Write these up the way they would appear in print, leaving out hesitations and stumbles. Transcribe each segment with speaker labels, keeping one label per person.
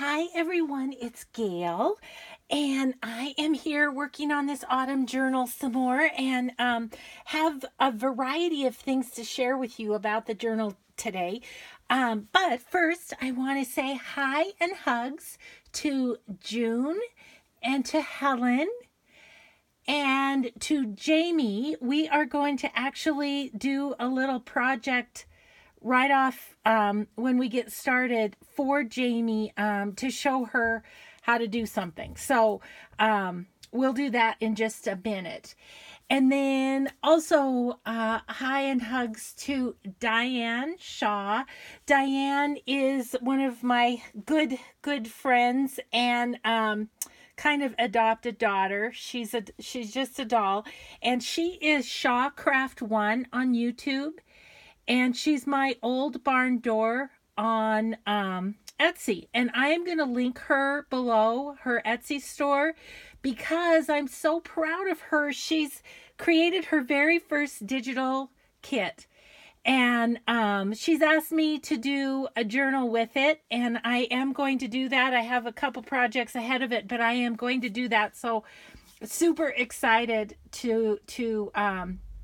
Speaker 1: Hi everyone, it's Gail, and I am here working on this autumn journal some more and have a variety of things to share with you about the journal today. But first, I want to say hi and hugs to June and to Helen and to Jamie. We are going to actually do a little project right off when we get started for Jamie to show her how to do something. So we'll do that in just a minute. And then also hi and hugs to Diane Shaw. Diane is one of my good friends and kind of adopted daughter. She's just a doll, and she is Shawcraft1 on YouTube. And she's my old barn door on Etsy. And I am going to link her below, her Etsy store, because I'm so proud of her. She's created her very first digital kit. And she's asked me to do a journal with it. And I am going to do that. I have a couple projects ahead of it, but I am going to do that. So super excited to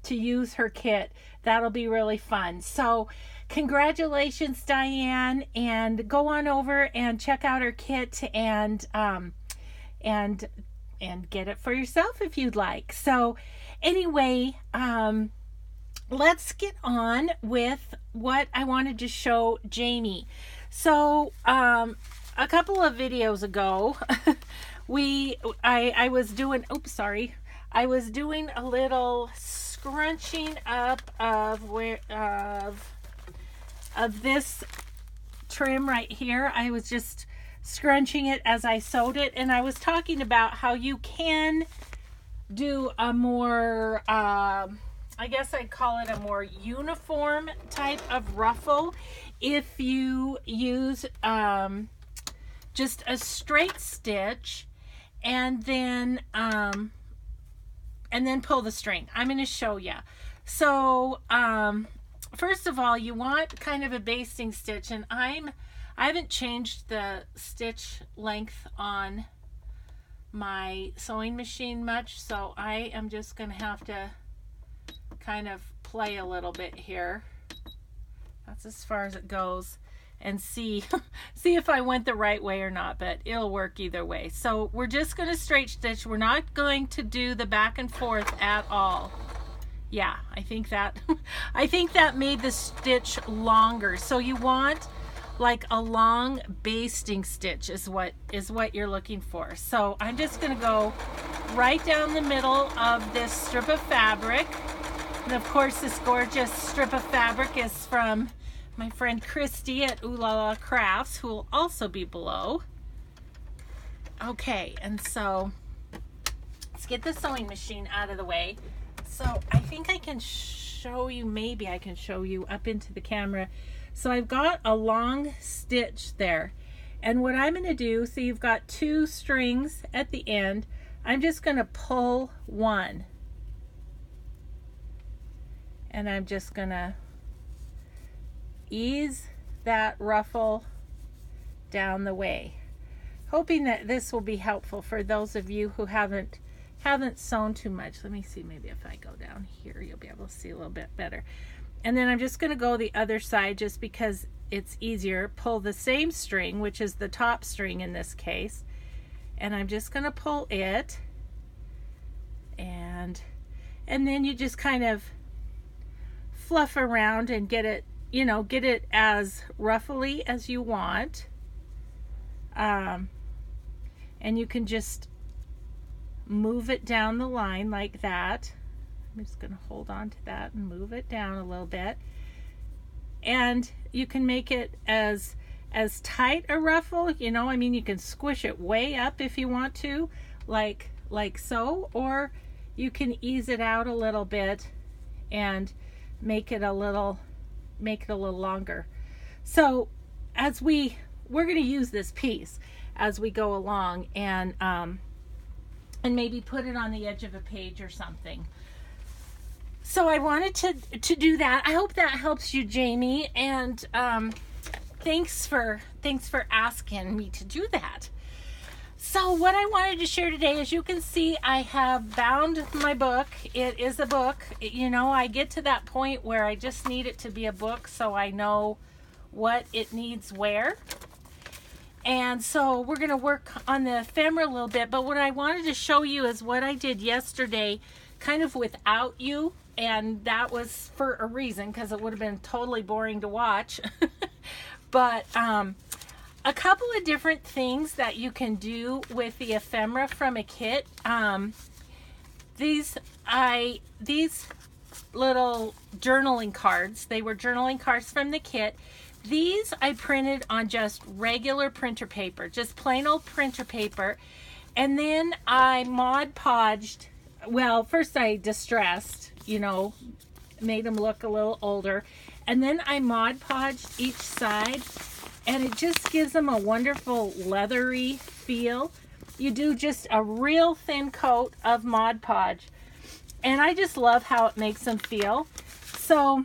Speaker 1: use her kit. That'll be really fun. So congratulations, Diane, and go on over and check out her kit and get it for yourself if you'd like. So anyway, let's get on with what I wanted to show Jamie. So a couple of videos ago, I was doing a little scrunching up of this trim right here. I was just scrunching it as I sewed it, and I was talking about how you can do a more I guess I'd call it a more uniform type of ruffle if you use just a straight stitch and then pull the string. I'm going to show you. So first of all, you want kind of a basting stitch, and I haven't changed the stitch length on my sewing machine much, so I am just going to have to kind of play a little bit here. That's as far as it goes, and see if I went the right way or not, but it'll work either way. So we're just going to straight stitch. We're not going to do the back and forth at all. Yeah, I think that made the stitch longer. So you want like a long basting stitch is what you're looking for. So I'm just going to go right down the middle of this strip of fabric. And of course, this gorgeous strip of fabric is from my friend Christy at Ooh La La Crafts, who will also be below. Okay, and so let's get the sewing machine out of the way. So I think I can show you, maybe I can show you up into the camera. So I've got a long stitch there. And what I'm going to do, so you've got two strings at the end, I'm just going to pull one. And I'm just going to ease that ruffle down the way, hoping that this will be helpful for those of you who haven't sewn too much. Let me see, maybe if I go down here you'll be able to see a little bit better. And then I'm just going to go the other side just because it's easier. Pull the same string, which is the top string in this case, and I'm just going to pull it, and then you just kind of fluff around and get it as ruffly as you want. And you can just move it down the line like that. I'm just going to hold on to that and move it down a little bit. And you can make it as tight a ruffle, I mean, you can squish it way up if you want to, like so, or you can ease it out a little bit and make it a little longer. So as we're going to use this piece as we go along, and maybe put it on the edge of a page or something. So I wanted to do that. I hope that helps you, Jamie. And thanks for asking me to do that. So what I wanted to share today, as you can see, I have bound my book. It is a book. You know, I get to that point where I just need it to be a book so I know what it needs where. And so we're going to work on the ephemera a little bit. But what I wanted to show you is what I did yesterday, kind of without you. And that was for a reason, because it would have been totally boring to watch. But a couple of different things that you can do with the ephemera from a kit. These little journaling cards, they were journaling cards from the kit. These I printed on just regular printer paper, just plain old printer paper. And then I Mod Podged, well, first I distressed, you know, made them look a little older. And then I Mod Podged each side, and it just gives them a wonderful leathery feel. You do just a real thin coat of Mod Podge, and I just love how it makes them feel. So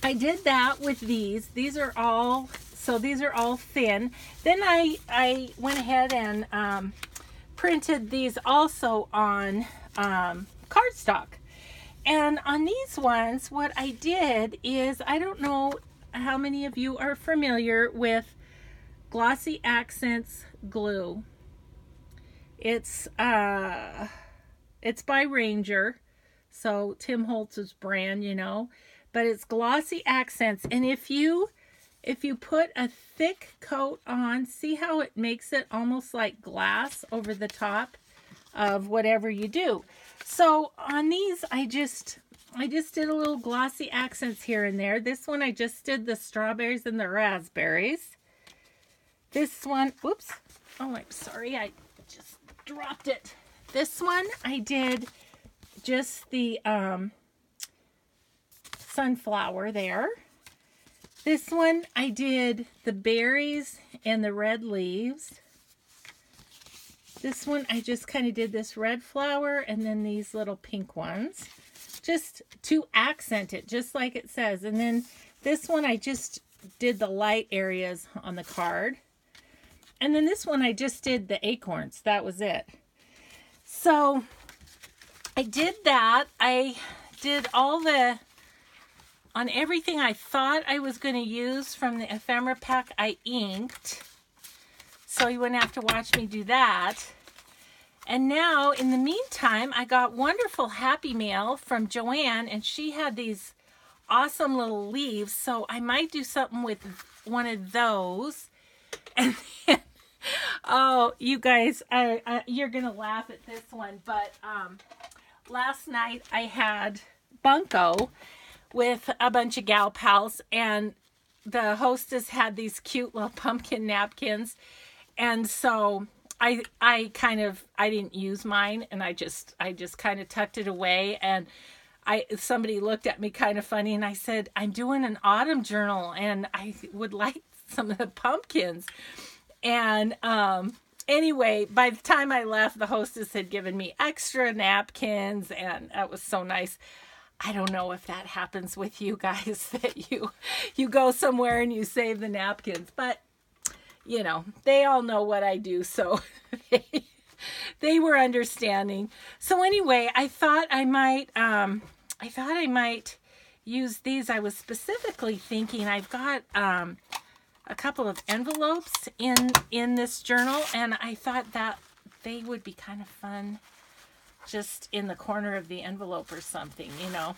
Speaker 1: I did that with these. These are all thin. Then I went ahead and printed these also on cardstock. And on these ones, what I did is, I don't know how many of you are familiar with Glossy Accents glue. It's by Ranger, so Tim Holtz's brand, you know, but it's Glossy Accents. And if you put a thick coat on, see how it makes it almost like glass over the top of whatever you do. So on these, I just did a little glossy accents here and there. This one, I just did the strawberries and the raspberries. This one, oops, oh, I'm sorry, I just dropped it. This one, I did just the sunflower there. This one, I did the berries and the red leaves. This one, I just kind of did this red flower and then these little pink ones, just to accent it, just like it says. And then this one, I just did the light areas on the card. And then this one, I just did the acorns. That was it. So I did that. I did all on everything I thought I was going to use from the ephemera pack, I inked. So you wouldn't have to watch me do that. And now, in the meantime, I got wonderful Happy Mail from Joanne, and she had these awesome little leaves. So I might do something with one of those. And then, oh, you guys, you're going to laugh at this one. But last night I had Bunko with a bunch of gal pals, and the hostess had these cute little pumpkin napkins. And so I didn't use mine, and I just kind of tucked it away. And somebody looked at me kind of funny, and I said, I'm doing an autumn journal and I would like some of the pumpkins. And anyway, by the time I left, the hostess had given me extra napkins, and that was so nice. I don't know if that happens with you guys, that you go somewhere and you save the napkins, but you know, they all know what I do, so they were understanding. So anyway, I thought I might use these. I was specifically thinking, I've got a couple of envelopes in this journal, and I thought that they would be kind of fun just in the corner of the envelope or something, you know.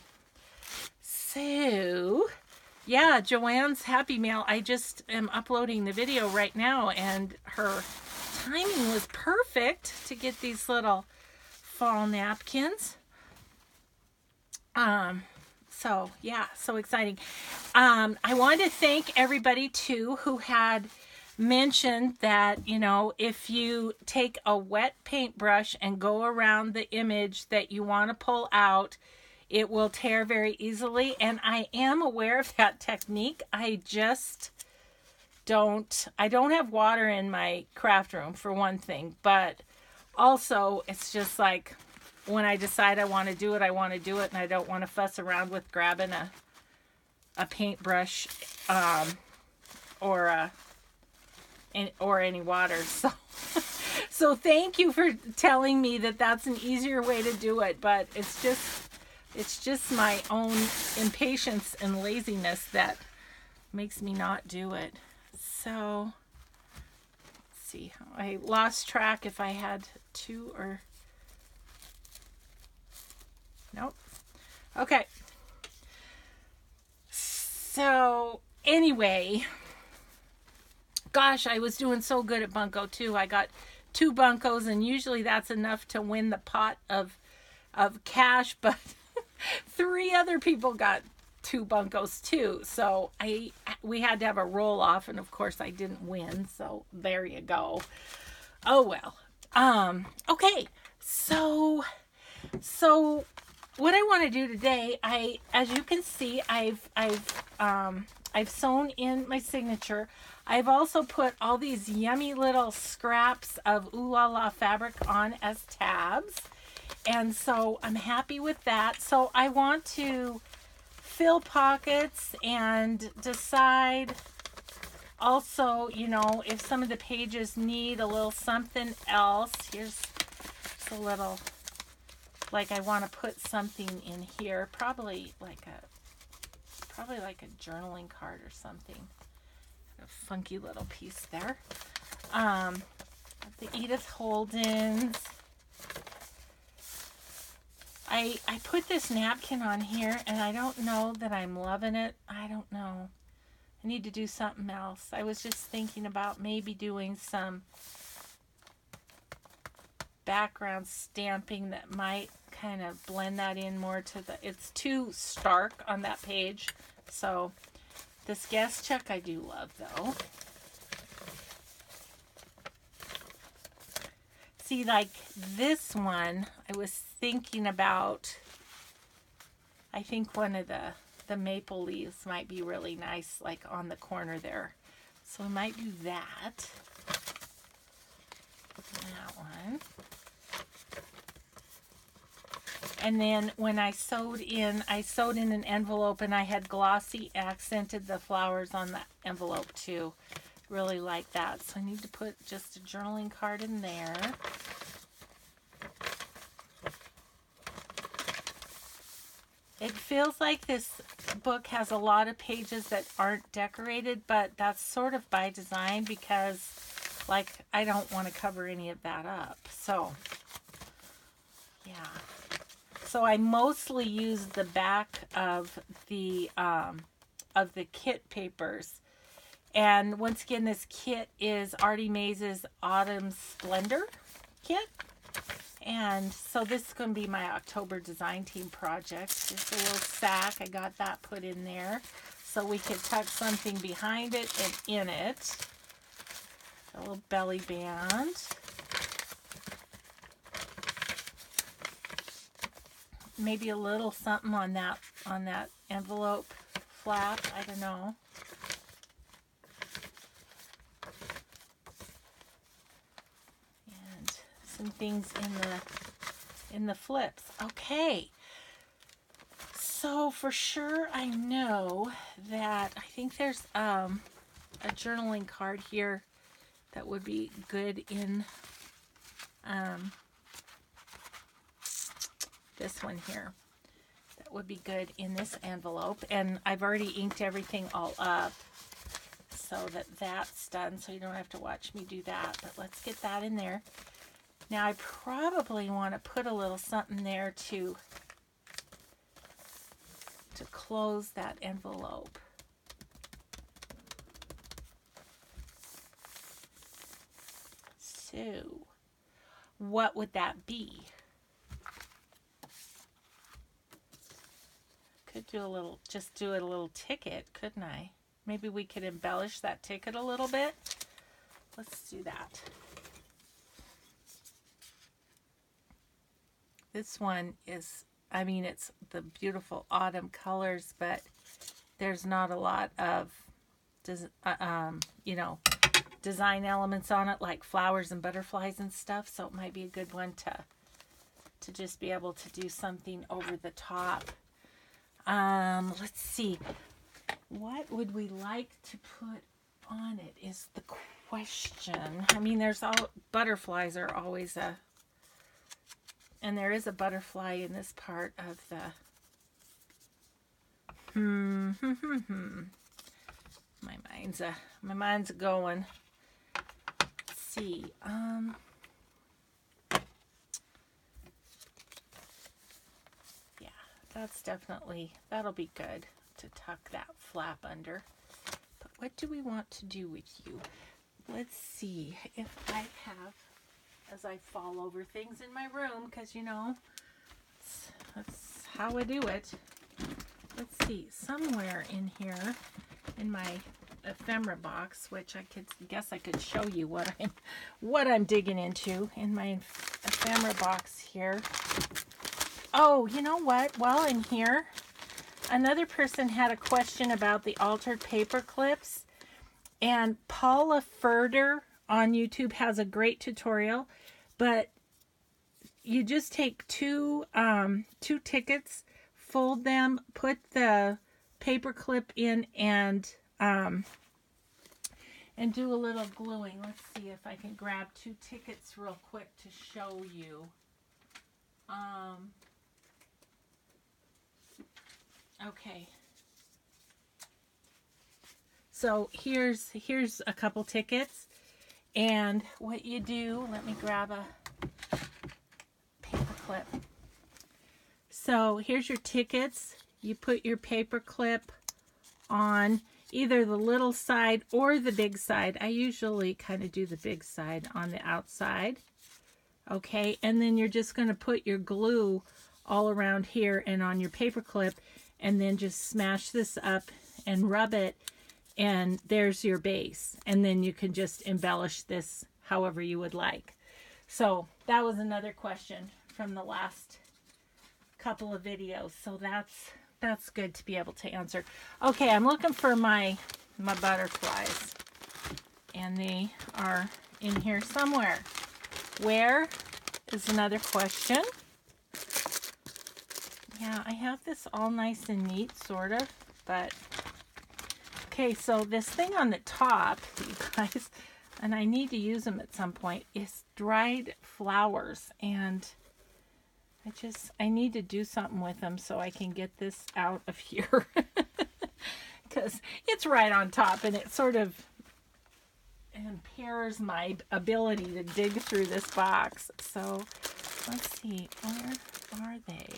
Speaker 1: So yeah, Joanne's Happy Mail, I just am uploading the video right now, and her timing was perfect to get these little fall napkins. So yeah, so exciting. I wanted to thank everybody too who had mentioned that, you know, if you take a wet paintbrush and go around the image that you want to pull out, it will tear very easily. And I am aware of that technique. I don't have water in my craft room, for one thing, but also it's just like, when I decide I want to do it, I want to do it, and I don't want to fuss around with grabbing a paintbrush or any water. So so thank you for telling me that that's an easier way to do it, but it's just my own impatience and laziness that makes me not do it. So let's see, I lost track if I had two or nope. Okay. So anyway, gosh, I was doing so good at bunco too. I got 2 buncos, and usually that's enough to win the pot of cash, but 3 other people got 2 buncos too. So we had to have a roll off, and of course I didn't win. So there you go. Oh well. Okay. So what I want to do today, as you can see, I've sewn in my signature. I've also put all these yummy little scraps of Ooh La La fabric on as tabs. And so I'm happy with that. So I want to fill pockets and decide also, you know, if some of the pages need a little something else. Here's a little, like I want to put something in here, probably like a journaling card or something. A funky little piece there. The Edith Holden's. I put this napkin on here, and I don't know that I'm loving it. I don't know. I need to do something else. I was just thinking about maybe doing some background stamping that might kind of blend that in more to the, it's too stark on that page. So this guest check I do love though. See, like this one, I was thinking about, I think one of the maple leaves might be really nice, like on the corner there. So I might do that. That one. And then when I sewed in an envelope, and I had glossy accented the flowers on the envelope too. Really like that. So I need to put just a journaling card in there. It feels like this book has a lot of pages that aren't decorated, but that's sort of by design because, like, I don't want to cover any of that up. So, yeah. So I mostly use the back of the kit papers. And once again, this kit is Artie Mays' Autumn Splendor kit. And so this is going to be my October design team project. Just a little sack. I got that put in there so we could tuck something behind it and in it. A little belly band. Maybe a little something on that envelope flap. I don't know. And some things in the flips. Okay. So for sure I know that I think there's a journaling card here that would be good in this one here. That would be good in this envelope. And I've already inked everything all up so that that's done, so you don't have to watch me do that. But let's get that in there. Now I probably want to put a little something there to close that envelope. So what would that be? Could do a little, just do it a little ticket, couldn't I? Maybe we could embellish that ticket a little bit. Let's do that. This one is, I mean, it's the beautiful autumn colors, but there's not a lot of, you know, design elements on it, like flowers and butterflies and stuff. So it might be a good one to just be able to do something over the top. Let's see. What would we like to put on it is the question. I mean, there's all butterflies are always a, and there is a butterfly in this part of the my mind's going. Let's see. Yeah, that's definitely, that'll be good to tuck that flap under. But what do we want to do with you? Let's see if I have, as I fall over things in my room, because you know, that's how I do it. Let's see, somewhere in here, in my ephemera box, which I guess I could show you what I'm digging into in my ephemera box here. Oh, you know what? While I'm here, another person had a question about the altered paper clips, and Paula Furter on YouTube has a great tutorial, but you just take two tickets, fold them, put the paper clip in, and do a little gluing. Let's see if I can grab two tickets real quick to show you. Okay. So here's a couple tickets, and what you do, let me grab a paper clip. So here's your tickets. You put your paper clip on either the little side or the big side. I usually kind of do the big side on the outside. Okay, and then you're just going to put your glue all around here and on your paper clip, and then just smash this up and rub it, and there's your base. And then you can just embellish this however you would like. So that was another question from the last couple of videos. So that's good to be able to answer. Okay, I'm looking for my butterflies, and they are in here somewhere. Where is another question. Yeah, I have this all nice and neat, sort of, but okay, so this thing on the top, you guys, and I need to use them at some point, is dried flowers, and I need to do something with them so I can get this out of here, because it's right on top, and it sort of impairs my ability to dig through this box. So let's see, where are they?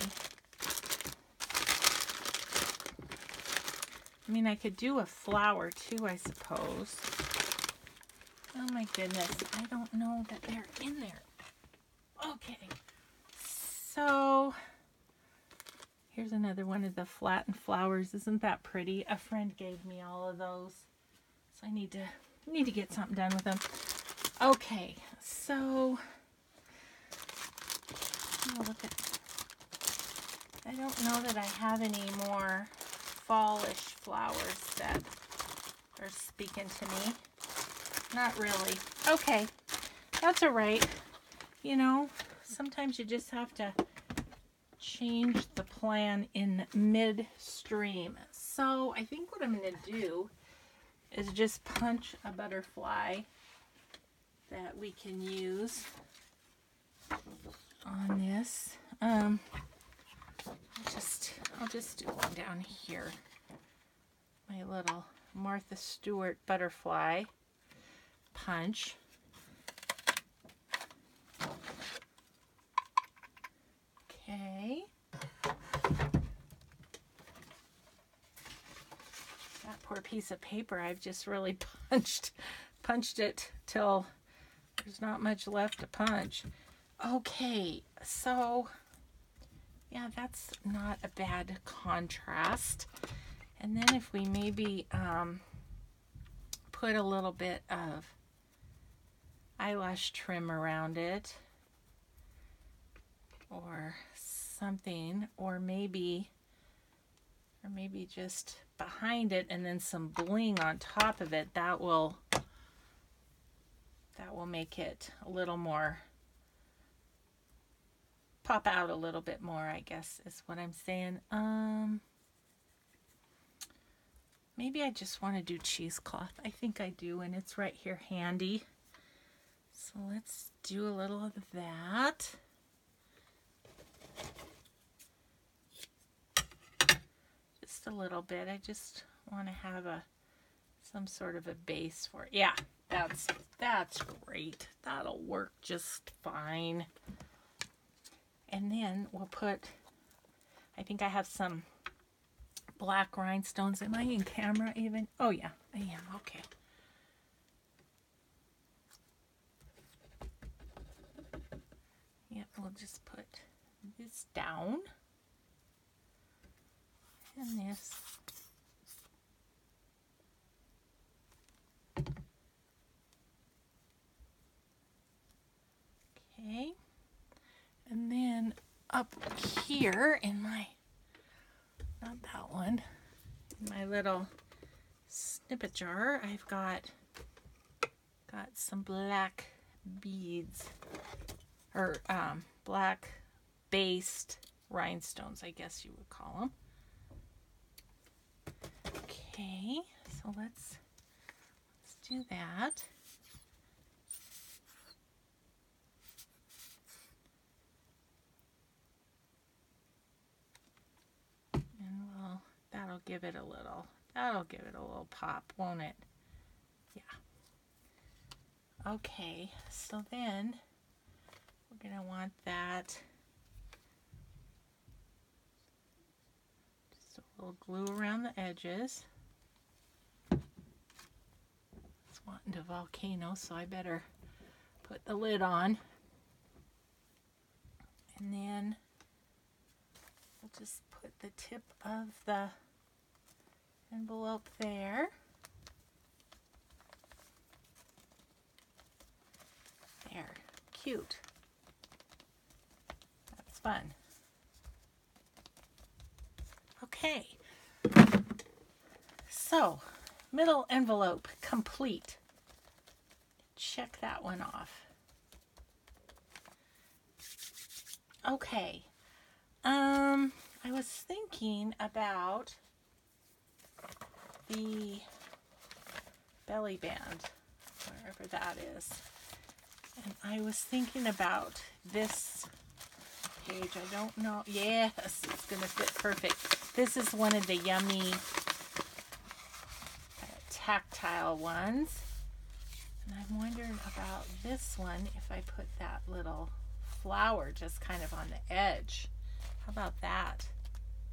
Speaker 1: I mean, I could do a flower too, I suppose. Oh my goodness, I don't know that they're in there. Okay, so here's another one of the flattened flowers. Isn't that pretty? A friend gave me all of those, so I need to get something done with them. Okay, so look at. I don't know that I have any more fallish flowers that are speaking to me. Not really. Okay, that's all right. You know, sometimes you just have to change the plan in midstream. So I think what I'm going to do is just punch a butterfly that we can use on this. I'll just do one down here. My little Martha Stewart butterfly punch. Okay. That poor piece of paper, I've just really punched it till there's not much left to punch. Okay, so yeah, that's not a bad contrast. And then if we maybe put a little bit of eyelash trim around it, or something, or maybe just behind it, and then some bling on top of it, that will make it a little more, pop out a little bit more, I guess is what I'm saying. maybe I just want to do cheesecloth. I think I do, and it's right here handy. So let's do a little of that. Just a little bit. I just want to have some sort of a base for it. Yeah, that's great. That'll work just fine. And then we'll put, I think I have some black rhinestones. Am I in camera even? Oh yeah, I am. Okay. Yep, we'll just put this down. And this. Okay. And then up here in my, not that one, in my little snippet jar, I've got some black beads, or black based rhinestones, I guess you would call them. Okay, so let's do that. And that'll give it a little pop, won't it? Yeah. Okay, so then we're gonna want that. Just a little glue around the edges. It's wanting to volcano, so I better put the lid on. And then we'll just put the tip of the envelope there. There, cute. That's fun. Okay, so middle envelope complete. Check that one off. Okay, I was thinking about the belly band, wherever that is. And I was thinking about this page. I don't know. Yes, it's going to fit perfect. This is one of the yummy tactile ones. And I'm wondering about this one, if I put that little flower just kind of on the edge. How about that?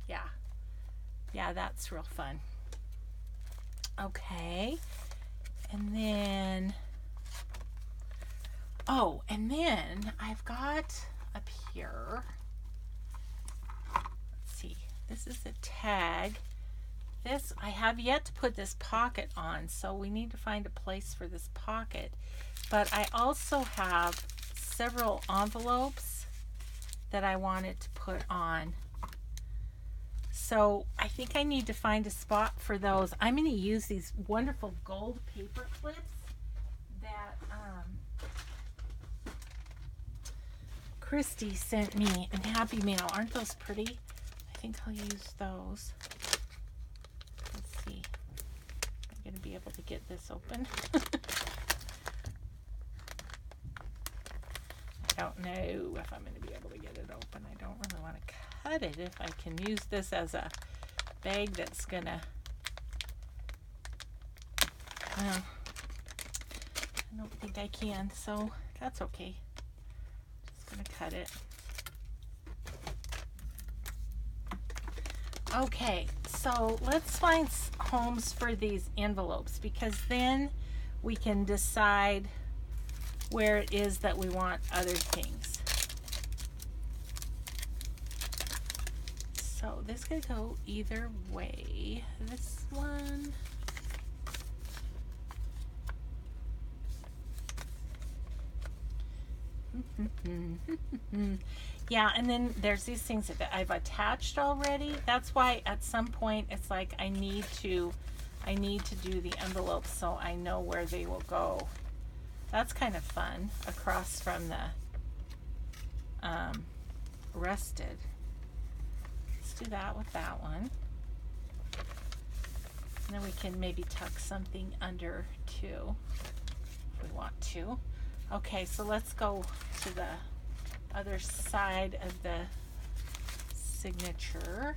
Speaker 1: Yeah. Yeah, that's real fun. Okay. And then, oh, and then I've got up here, let's see, this is a tag. This, I have yet to put this pocket on, so we need to find a place for this pocket. But I also have several envelopes that I wanted to put on. So I think I need to find a spot for those. I'm going to use these wonderful gold paper clips that Christy sent me in Happy Mail. Aren't those pretty? I think I'll use those. Let's see. I'm going to be able to get this open. I don't know if I'm going to be able to get it open. I don't really want to cut it if I can use this as a bag that's going to, well, I don't think I can, so that's okay. Just going to cut it. Okay, so let's find homes for these envelopes, because then we can decide where it is that we want other things. So this could go either way. This one. Yeah, and then there's these things that I've attached already. That's why at some point it's like I need to do the envelopes so I know where they will go. That's kind of fun, across from the rusted. Let's do that with that one. And then we can maybe tuck something under too, if we want to. Okay, so let's go to the other side of the signature.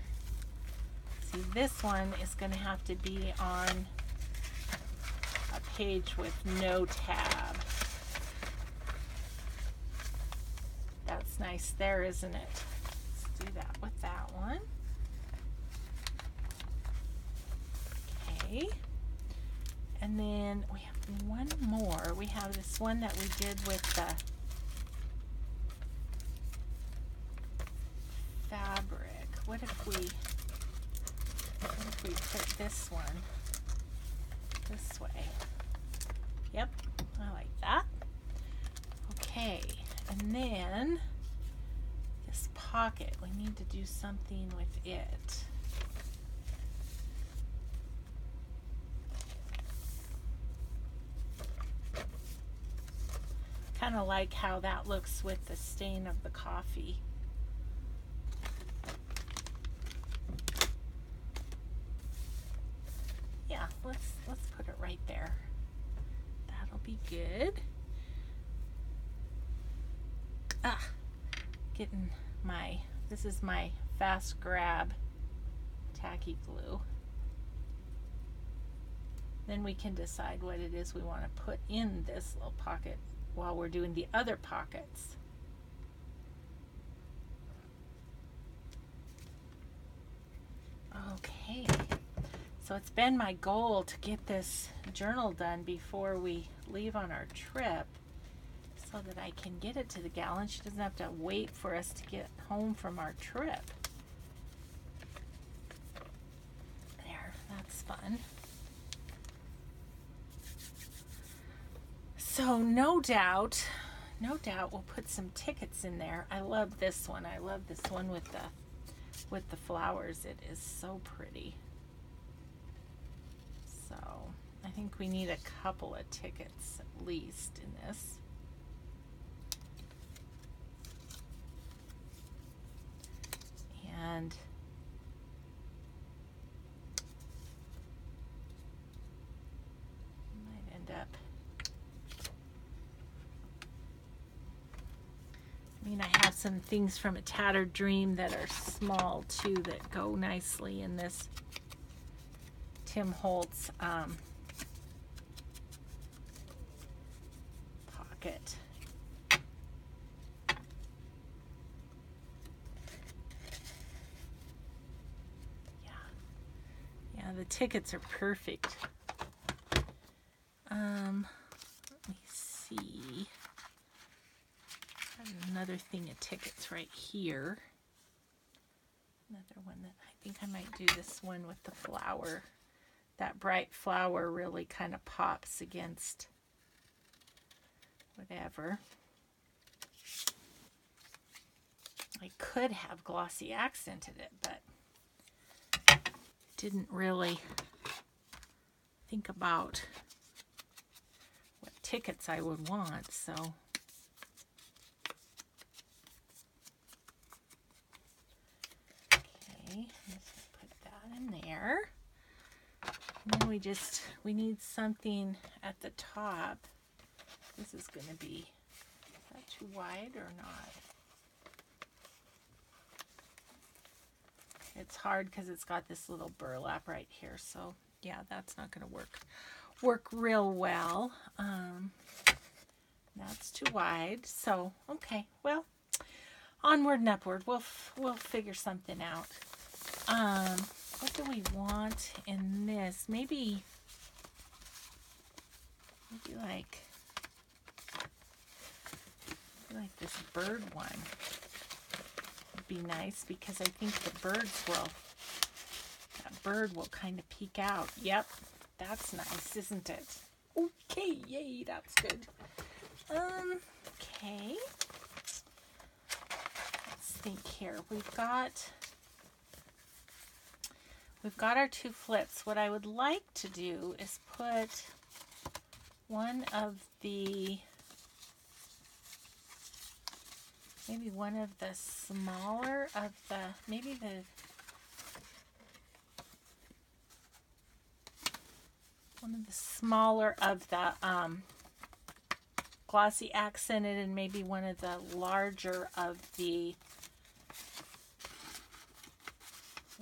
Speaker 1: See, this one is going to have to be on a page with no tab. That's nice there, isn't it? Let's do that with that one. Okay. And then we have one more. We have this one that we did with the fabric. What if we put this one this way? Yep, I like that. Okay, and then this pocket, we need to do something with it. Kind of like how that looks with the stain of the coffee. Yeah, let's put it right there. That'll be good. Getting this is my fast grab tacky glue. Then we can decide what it is we want to put in this little pocket while we're doing the other pockets. Okay, so it's been my goal to get this journal done before we leave on our trip so that I can get it to the gal and she doesn't have to wait for us to get home from our trip. There, that's fun. So no doubt we'll put some tickets in there. I love this one. I love this one with the flowers. It is so pretty. So I think we need a couple of tickets at least in this. And might end up, I mean, I have some things from A Tattered Dream that are small too that go nicely in this Tim Holtz pocket. Yeah, the tickets are perfect. Let me see. Another thing of tickets right here. Another one that I think I might do this one with the flower. That bright flower really kind of pops against whatever. I could have glossy accented it, but didn't really think about what tickets I would want, so okay, let's put that in there. And then we need something at the top. This is going to be, is that too wide or not? It's hard because it's got this little burlap right here, so yeah, that's not going to work real well. That's too wide, so okay, well, onward and upward. We'll figure something out. What do we want in this? Maybe like this bird one would be nice, because I think that bird will kind of peek out. Yep, that's nice, isn't it? Okay, yay, that's good. Okay. Let's think here. We've got our two flips. What I would like to do is put one of the smaller of the, maybe the, one of the smaller of the glossy accented, and maybe one of the larger of the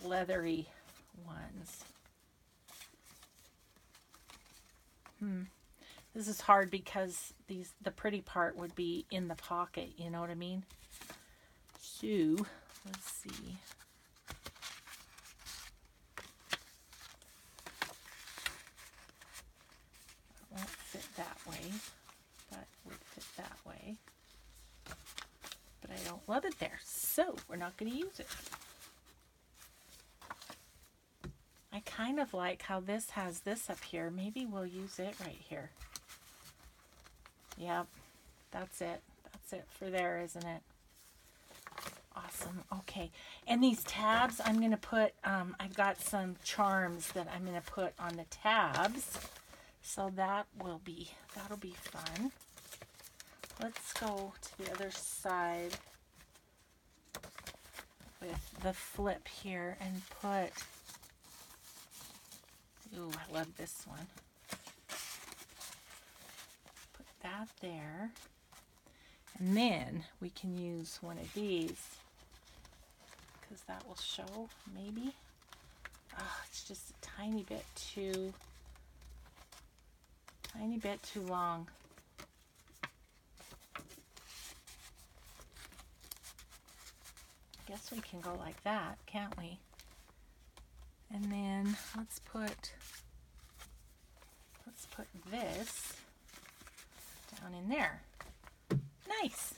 Speaker 1: leathery ones. This is hard because the pretty part would be in the pocket, you know what I mean? So, let's see. It won't fit that way, but would fit that way. But I don't love it there, so we're not going to use it. I kind of like how this has this up here. Maybe we'll use it right here. Yep, that's it. That's it for there, isn't it? Awesome. Okay, and these tabs I'm going to put, I've got some charms that I'm going to put on the tabs. So that'll be fun. Let's go to the other side with the flip here and put, ooh, I love this one. Put that there. And then we can use one of these because that will show, maybe. Oh, it's just a tiny bit too long. I guess we can go like that, can't we? And then let's put this down in there. Nice.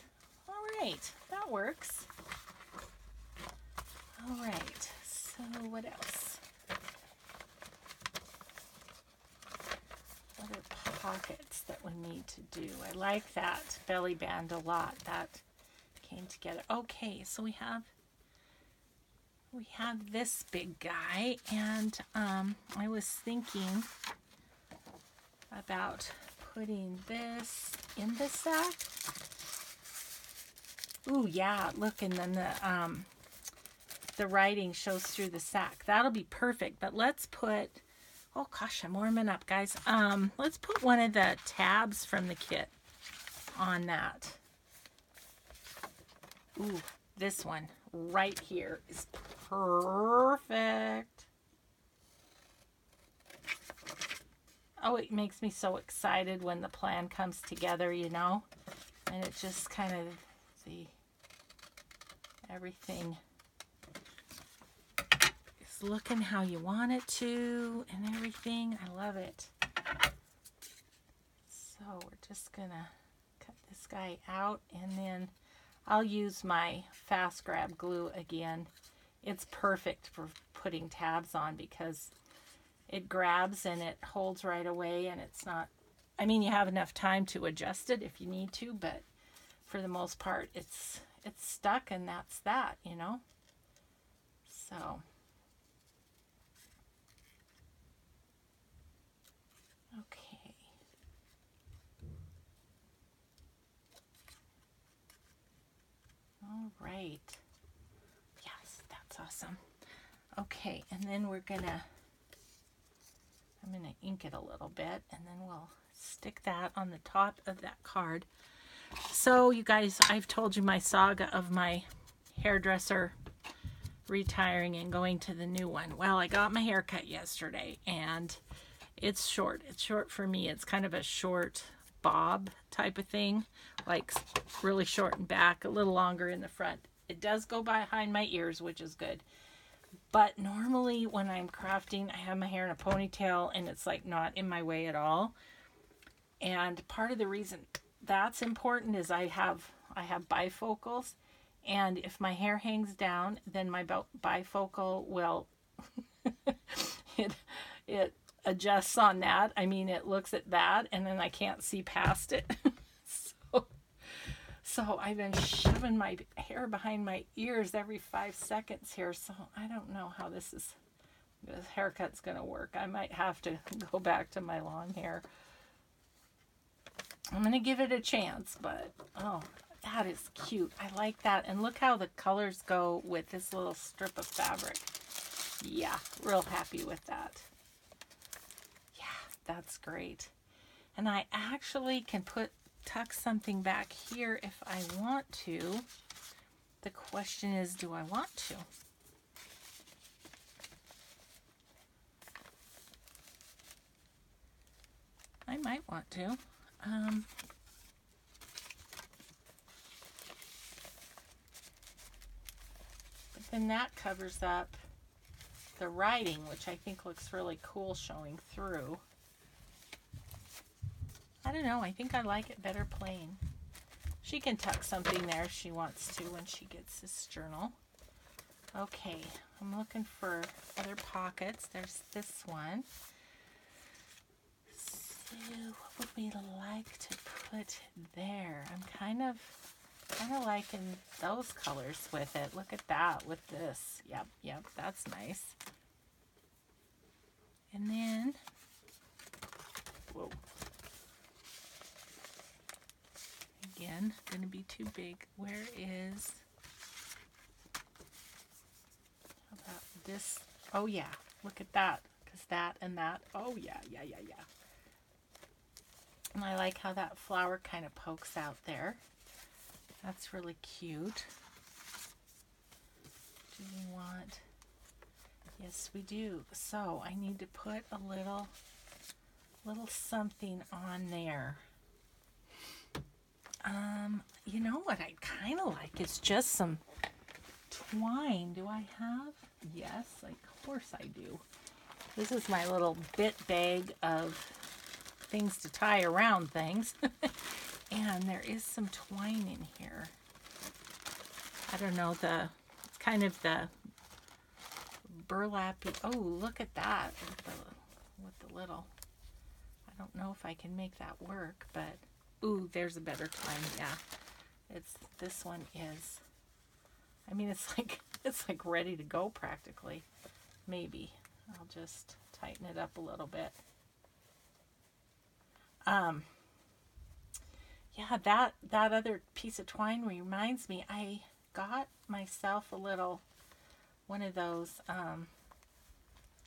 Speaker 1: All right, that works. All right, so what else? Other pockets that we need to do. I like that belly band a lot. That came together. Okay, so we have this big guy, and I was thinking about putting this in the sack. Ooh, yeah, look, and then the writing shows through the sack. That'll be perfect, but let's put, oh gosh, I'm warming up, guys. Let's put one of the tabs from the kit on that. Ooh, this one right here is perfect. Oh, it makes me so excited when the plan comes together, you know, and it just kind of, see, everything is looking how you want it to and everything. I love it. So we're just gonna cut this guy out, and then I'll use my fast grab glue again. It's perfect for putting tabs on because it grabs and it holds right away, and it's not, I mean, you have enough time to adjust it if you need to, but for the most part it's stuck, and that's that, you know. So okay, all right, yes, that's awesome. Okay, and then I'm gonna ink it a little bit, and then we'll stick that on the top of that card. So you guys, I've told you my saga of my hairdresser retiring and going to the new one. Well, I got my hair cut yesterday, and it's short. It's short for me. It's kind of a short bob type of thing, like really short in back, a little longer in the front. It does go behind my ears, which is good. But normally when I'm crafting, I have my hair in a ponytail, and it's like not in my way at all. And part of the reason that's important is I have bifocals, and if my hair hangs down, then my bifocal will it adjusts on that. I mean, it looks at that, and then I can't see past it. So I've been shoving my hair behind my ears every 5 seconds here. So I don't know how this haircut's going to work. I might have to go back to my long hair. I'm going to give it a chance, but oh, that is cute. I like that. And look how the colors go with this little strip of fabric. Yeah, real happy with that. Yeah, That's great. And I actually can tuck something back here if I want to. The question is, do I want to? I might want to. But then that covers up the writing, which I think looks really cool showing through. I don't know. I think I like it better plain. She can tuck something there if she wants to when she gets this journal. Okay, I'm looking for other pockets. There's this one. So what would we like to put there? I'm kind of liking those colors with it. Look at that with this. Yep, that's nice. And then, whoa. Again, going to be too big. Where is, how about this? Oh yeah, look at that. Because that and that, oh yeah. And I like how that flower kind of pokes out there. That's really cute. Do we want, yes we do. So I need to put a little something on there. You know what I kind of like is just some twine. Do I have? Yes, of course I do. This is my little bit bag of things to tie around things. And there is some twine in here. I don't know, it's kind of the burlappy. Oh, look at that with the little. I don't know if I can make that work, but ooh, there's a better twine. Yeah. This one is, I mean, it's like ready to go practically. Maybe I'll just tighten it up a little bit. Yeah, that other piece of twine reminds me, I got myself one of those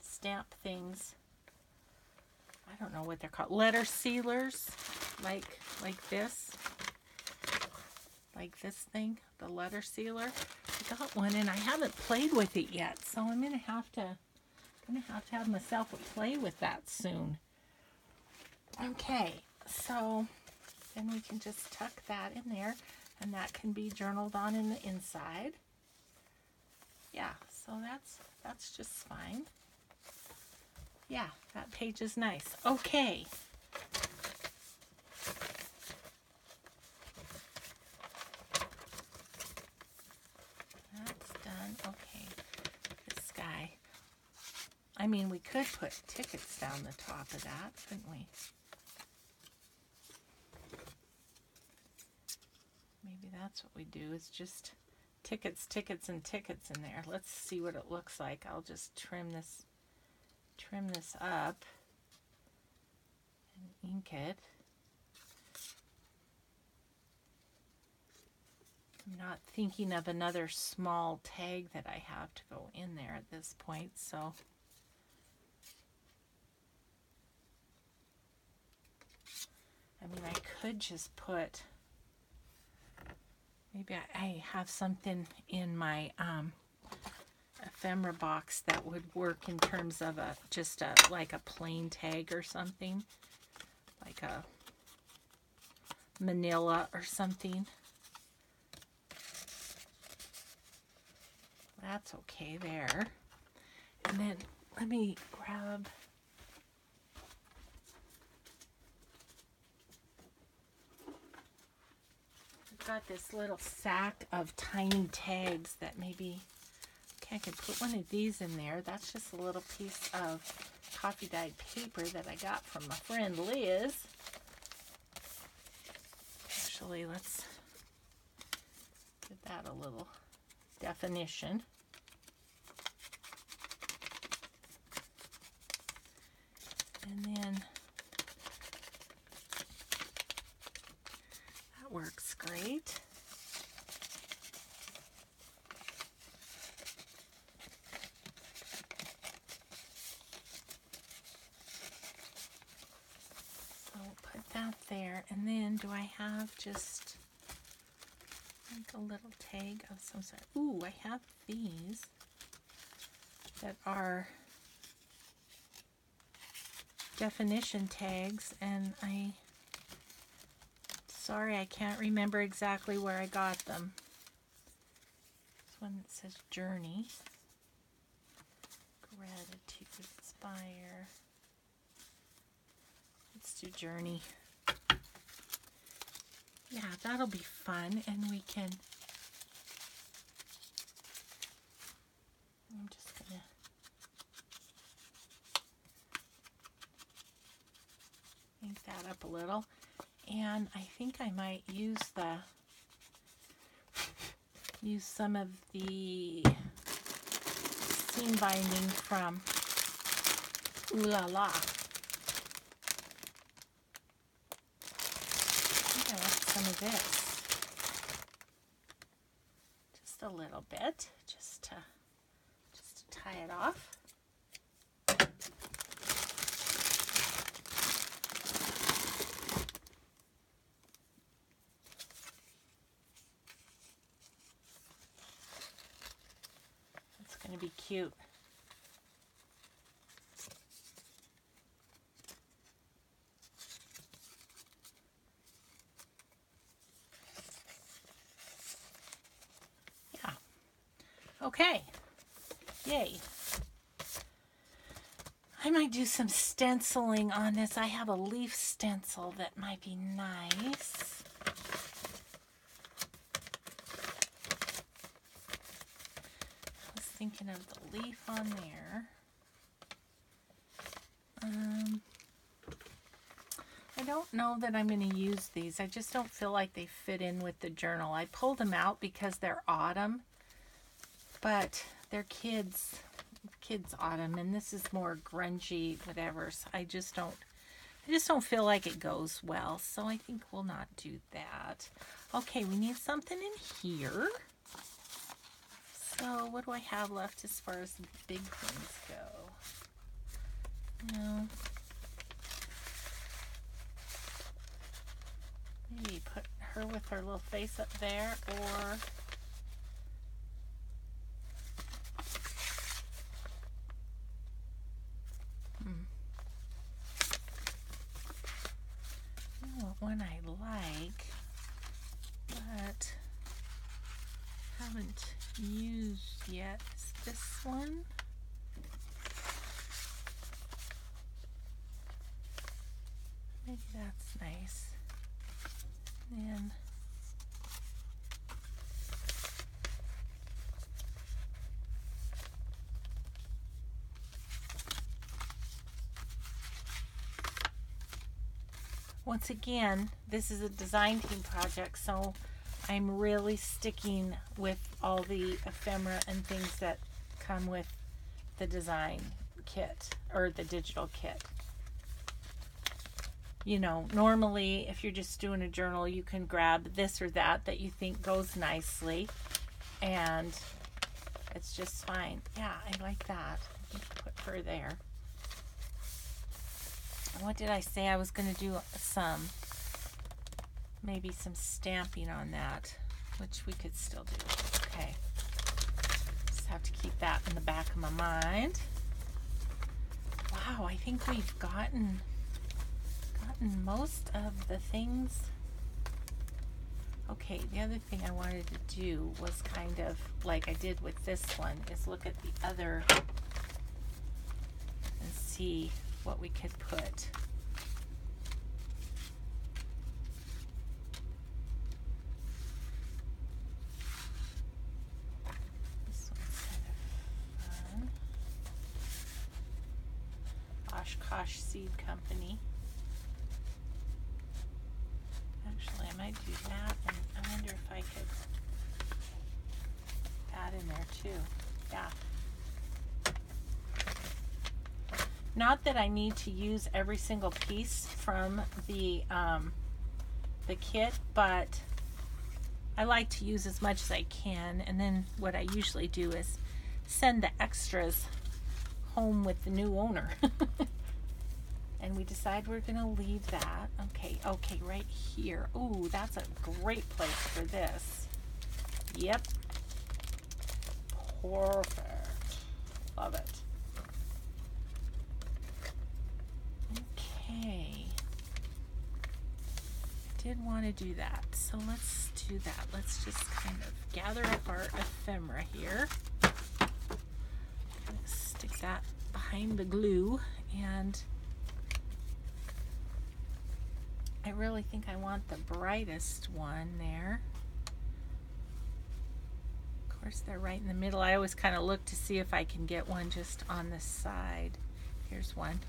Speaker 1: stamp things. I don't know what they're called. Letter sealers, like this. Like this thing, the letter sealer. I got one and I haven't played with it yet, so I'm gonna have to have myself a play with that soon. Okay, so then we can just tuck that in there, and that can be journaled on in the inside. Yeah, so that's just fine. Yeah, that page is nice. Okay. That's done. Okay. This guy. I mean, we could put tickets down the top of that, couldn't we? Maybe that's what we do, is just tickets, and tickets in there. Let's see what it looks like. I'll just trim this up and ink it. I'm not thinking of another small tag that I have to go in there at this point, so I mean, I could just put, maybe I have something in my ephemera box that would work in terms of like a plain tag or something, like a manila or something. That's okay there. And then let me grab, I've got this little sack of tiny tags that maybe, okay, I can put one of these in there. That's just a little piece of coffee dyed paper that I got from my friend Liz. Actually, let's give that a little definition. And then that works great. just make a little tag of some sort. Ooh, I have these that are definition tags, and sorry, I can't remember exactly where I got them. This one that says Journey, Gratitude, Inspire. Let's do Journey. Yeah, that'll be fun, and we can, I'm just gonna ink that up a little, and I think I might use some of the seam binding from Ooh La La. I like some of this, just a little bit, just to tie it off. It's going to be cute. Okay, yay. I might do some stenciling on this. I have a leaf stencil that might be nice. I was thinking of the leaf on there. I don't know that I'm going to use these. I just don't feel like they fit in with the journal. I pulled them out because they're autumn. But they're kids autumn, and this is more grungy, whatever. So I just don't feel like it goes well. So I think we'll not do that. Okay, we need something in here. So what do I have left as far as the big things go? No. Maybe put her with her little face up there, or one I like, but haven't used yet is this one. Maybe that's nice. And once again, this is a design team project, so I'm really sticking with all the ephemera and things that come with the design kit or the digital kit. You know, normally if you're just doing a journal, you can grab this or that you think goes nicely, and it's just fine. Yeah, I like that. I think put her there. What did I say? I was going to do maybe some stamping on that, which we could still do. Okay. Just have to keep that in the back of my mind. Wow, I think we've gotten most of the things. Okay, the other thing I wanted to do was kind of like I did with this one, is look at the other and see what we could put. This one's kind of fun. Oshkosh Seed Company. Actually, I might do that, and I wonder if I could add in there too. Yeah. Not that I need to use every single piece from the kit, but I like to use as much as I can, and then what I usually do is send the extras home with the new owner. And we decide we're going to leave that. Okay, right here. Ooh, that's a great place for this. Yep. Perfect. Love it. Okay. Did want to do that, so let's do that. Let's just kind of gather up our ephemera here. Stick that behind the glue, and I really think I want the brightest one there. Of course, they're right in the middle. I always kind of look to see if I can get one just on the side. Here's one.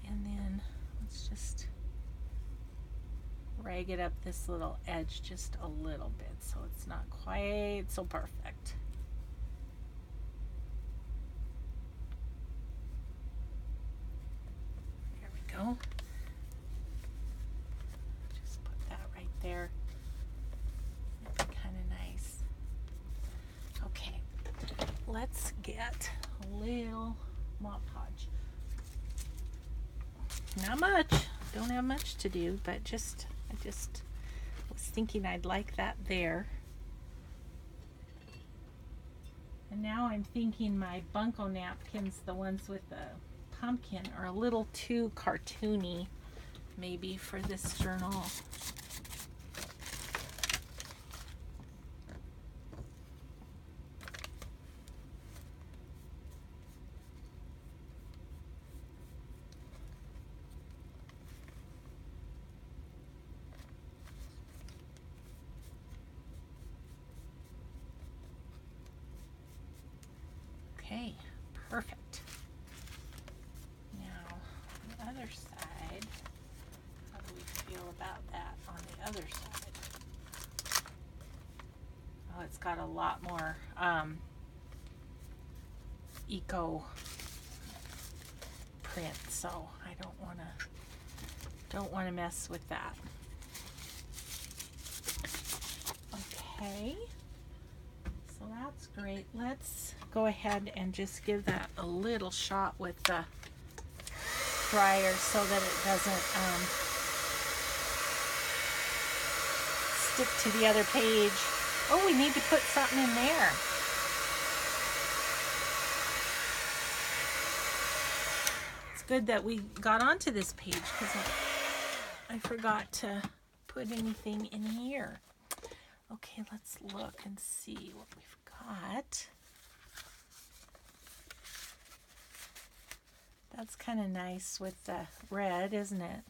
Speaker 1: And then let's just rag it up this little edge just a little bit so it's not quite so perfect. There we go. Just put that right there. Kind of nice. Okay, let's get a little Mod Podge. Not much. Don't have much to do, but I just was thinking I'd like that there. And now I'm thinking my bunko napkins, the ones with the pumpkin, are a little too cartoony maybe for this journal. Okay, perfect. Now, on the other side, how do we feel about that on the other side? Oh, it's got a lot more eco print, so I don't want to mess with that. Okay. So that's great. Let's go ahead and just give that a little shot with the dryer so that it doesn't stick to the other page. Oh, we need to put something in there. It's good that we got onto this page because I forgot to put anything in here. Okay, let's look and see what we've got. That's kind of nice with the red, isn't it?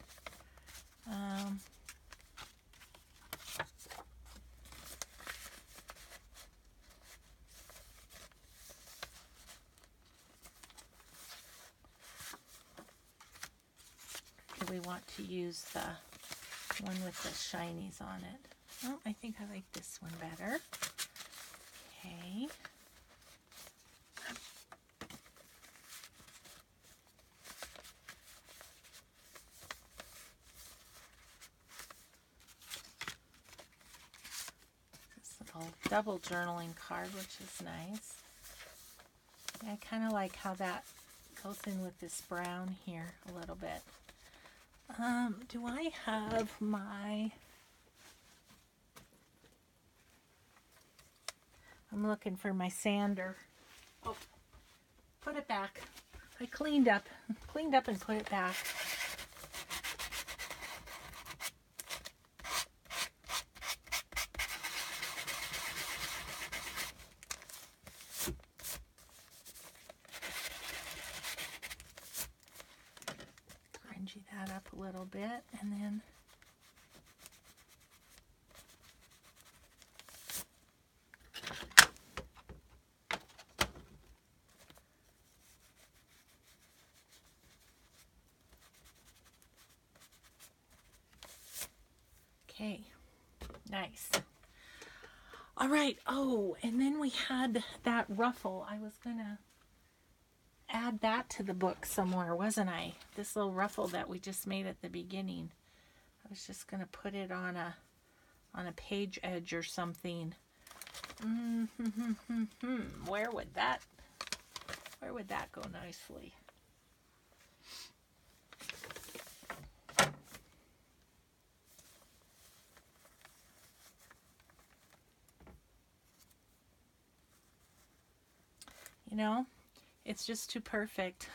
Speaker 1: Do we want to use the one with the shinies on it? Oh, I think I like this one better. Okay. This little double journaling card, which is nice. I kind of like how that goes in with this brown here a little bit. Do I have my... I'm looking for my sander. Oh, put it back. I cleaned up and put it back. Grungy that up a little bit, and then okay, nice. All right. Oh, and then we had that ruffle. I was gonna add that to the book somewhere, wasn't I? This little ruffle that we just made at the beginning. I was just going to put it on a page edge or something. Where would that go nicely? You know, it's just too perfect.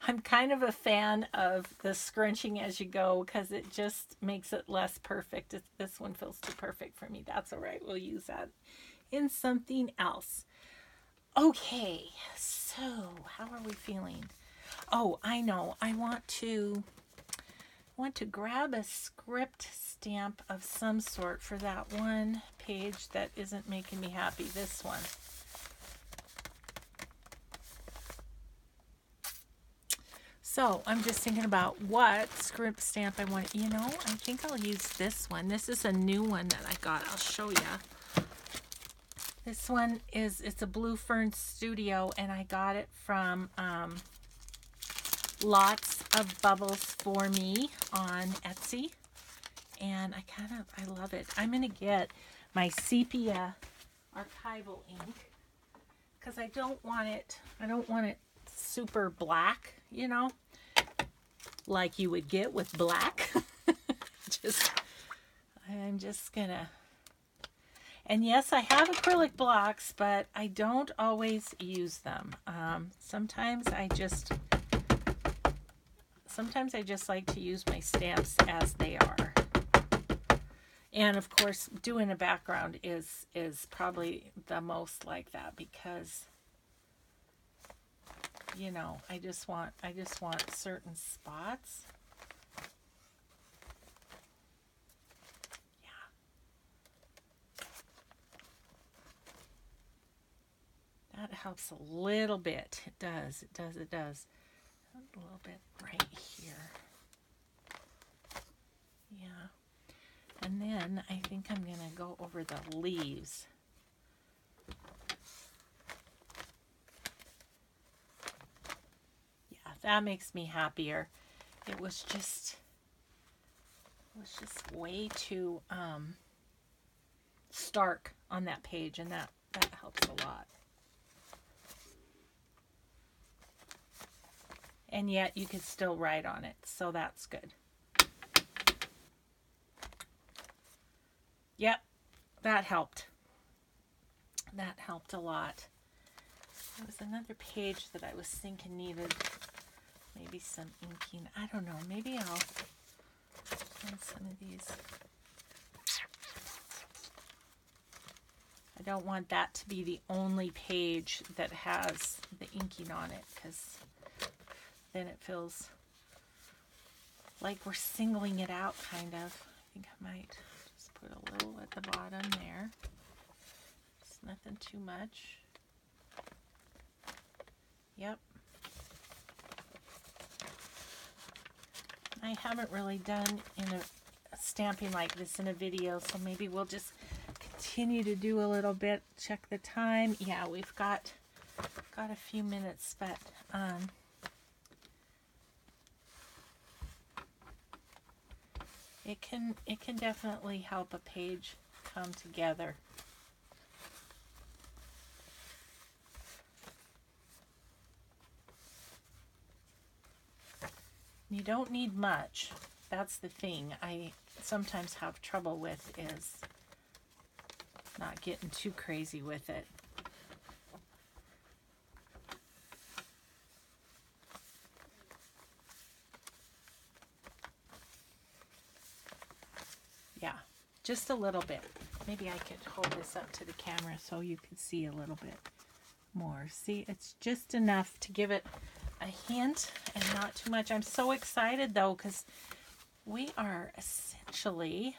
Speaker 1: I'm kind of a fan of the scrunching as you go because it just makes it less perfect. This one feels too perfect for me. That's all right. We'll use that in something else. Okay, so how are we feeling? Oh, I know. I want to grab a script stamp of some sort for that one page that isn't making me happy. This one. So I'm just thinking about what script stamp I want. You know, I think I'll use this one. This is a new one that I got. I'll show you. This one it's a Blue Fern Studio, and I got it from Lots of Bubbles for Me on Etsy. And I love it. I'm going to get my sepia archival ink because I don't want it super black, you know, like you would get with black. I'm just gonna, and yes, I have acrylic blocks, but I don't always use them. Sometimes I just like to use my stamps as they are. And of course, doing a background is probably the most like that because, you know, I just want certain spots. Yeah. That helps a little bit. It does. A little bit right here. Yeah. And then I think I'm going to go over the leaves. Yeah, that makes me happier. It was just way too stark on that page, and that helps a lot. And yet you could still write on it, so that's good. Yep, that helped. That helped a lot. There was another page that I was thinking needed maybe some inking. I don't know. Maybe I'll find some of these. I don't want that to be the only page that has the inking on it, because then it feels like we're singling it out, kind of. I think I might just put a little at the bottom there. It's nothing too much. Yep. I haven't really done stamping like this in a video, so maybe we'll just continue to do a little bit. Check the time. Yeah, we've got a few minutes, but it can definitely help a page come together. You don't need much. That's the thing I sometimes have trouble with, is not getting too crazy with it. Yeah, just a little bit. Maybe I could hold this up to the camera so you could see a little bit more. See, it's just enough to give it a hint and not too much. I'm so excited though, because we are essentially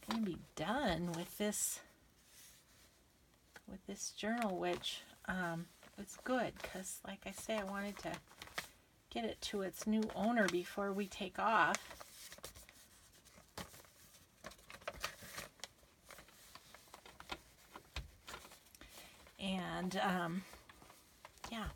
Speaker 1: going to be done with this journal, which is good, because like I say, I wanted to get it to its new owner before we take off. And yeah,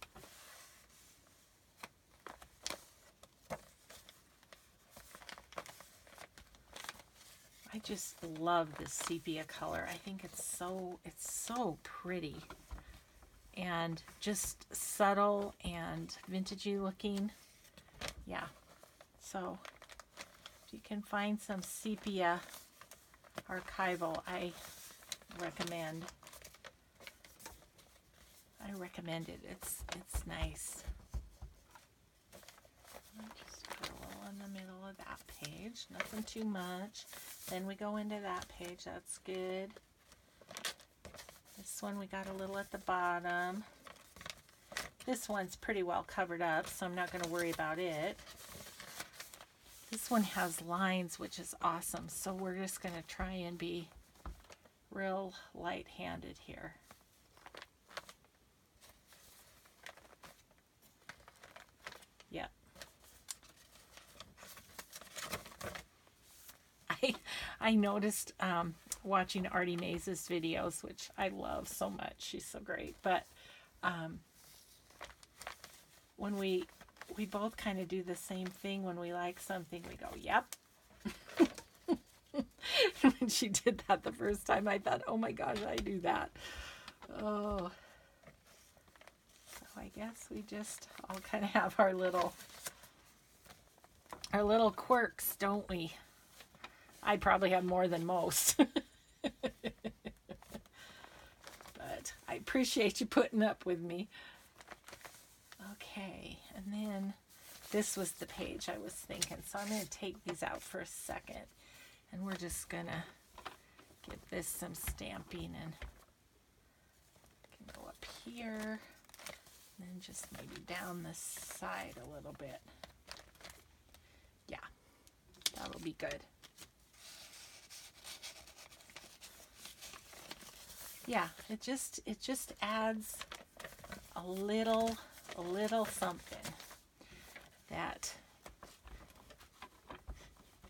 Speaker 1: just love this sepia color. I think it's so pretty and just subtle and vintagey looking. Yeah. So if you can find some sepia archival, I recommend it. It's nice. I'll just put a little in the middle of that page, nothing too much. Then we go into that page. That's good. This one we got a little at the bottom. This one's pretty well covered up, so I'm not going to worry about it. This one has lines, which is awesome, so we're just going to try and be real light-handed here. Yep. I noticed watching Artie Maze's videos, which I love so much. She's so great. But when we both kind of do the same thing when we like something, we go, yep. When she did that the first time, I thought, oh my gosh, I do that. Oh. So I guess we just all kind of have our little quirks, don't we? I probably have more than most. But I appreciate you putting up with me. Okay, and then this was the page I was thinking. So I'm going to take these out for a second. And we're just going to give this some stamping, and can go up here. And then just maybe down the side a little bit. Yeah, that'll be good. Yeah, it just adds a little something that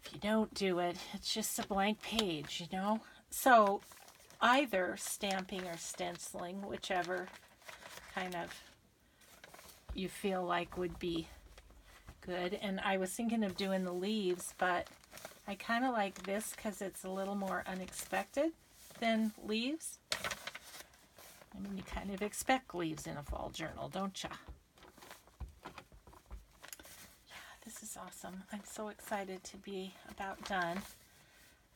Speaker 1: if you don't do it, it's just a blank page, you know? So either stamping or stenciling, whichever kind of you feel like would be good. And I was thinking of doing the leaves, but I kind of like this because it's a little more unexpected than leaves. I mean, you kind of expect leaves in a fall journal, don't ya? Yeah, this is awesome. I'm so excited to be about done.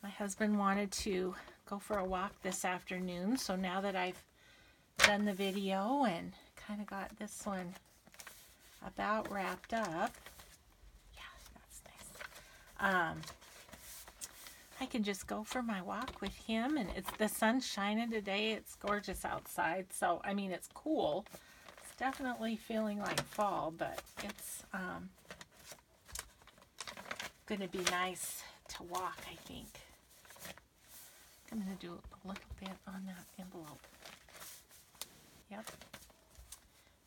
Speaker 1: My husband wanted to go for a walk this afternoon, so now that I've done the video and kind of got this one about wrapped up, yeah, that's nice. I can just go for my walk with him, and the sun's shining today. It's gorgeous outside, so I mean, it's cool. It's definitely feeling like fall, but it's gonna be nice to walk, I think. I'm gonna do a little bit on that envelope. Yep,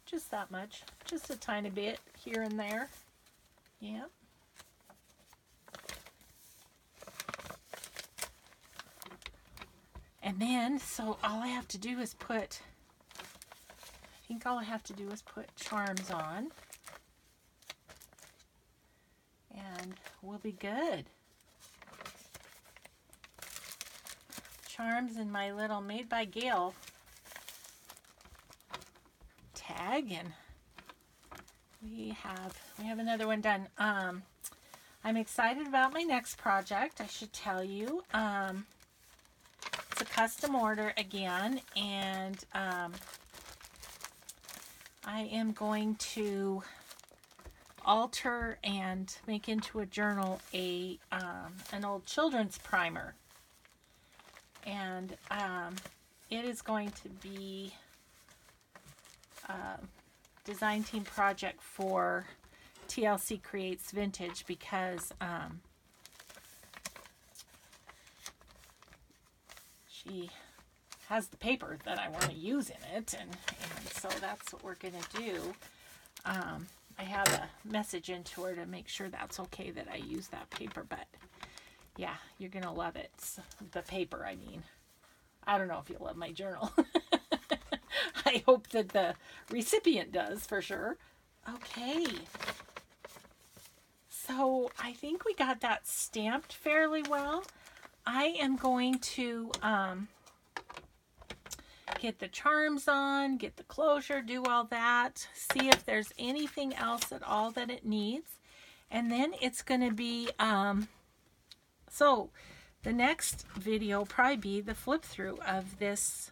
Speaker 1: just that much, just a tiny bit here and there. Yep. And then, so all I have to do is put, I think all I have to do is put charms on. And we'll be good. Charms in my little Made by Gail tag, and we have another one done. I'm excited about my next project, I should tell you. It's a custom order again, and I am going to alter and make into a journal an old children's primer, and it is going to be a design team project for TLC Creates Vintage, because she has the paper that I want to use in it, and so that's what we're going to do. I have a message into her to make sure that's okay that I use that paper, but yeah, you're going to love it. The paper, I mean. I don't know if you'll love my journal. I hope that the recipient does, for sure. Okay. So I think we got that stamped fairly well. I am going to get the charms on, get the closure, do all that, see if there's anything else at all that it needs. And then it's going to be, so the next video will probably be the flip through of this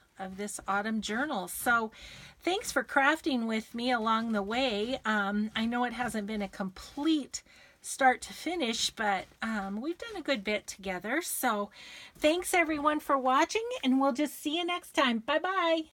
Speaker 1: autumn journal. So thanks for crafting with me along the way. I know it hasn't been a complete start to finish, but we've done a good bit together. So thanks everyone for watching, and we'll just see you next time. Bye bye.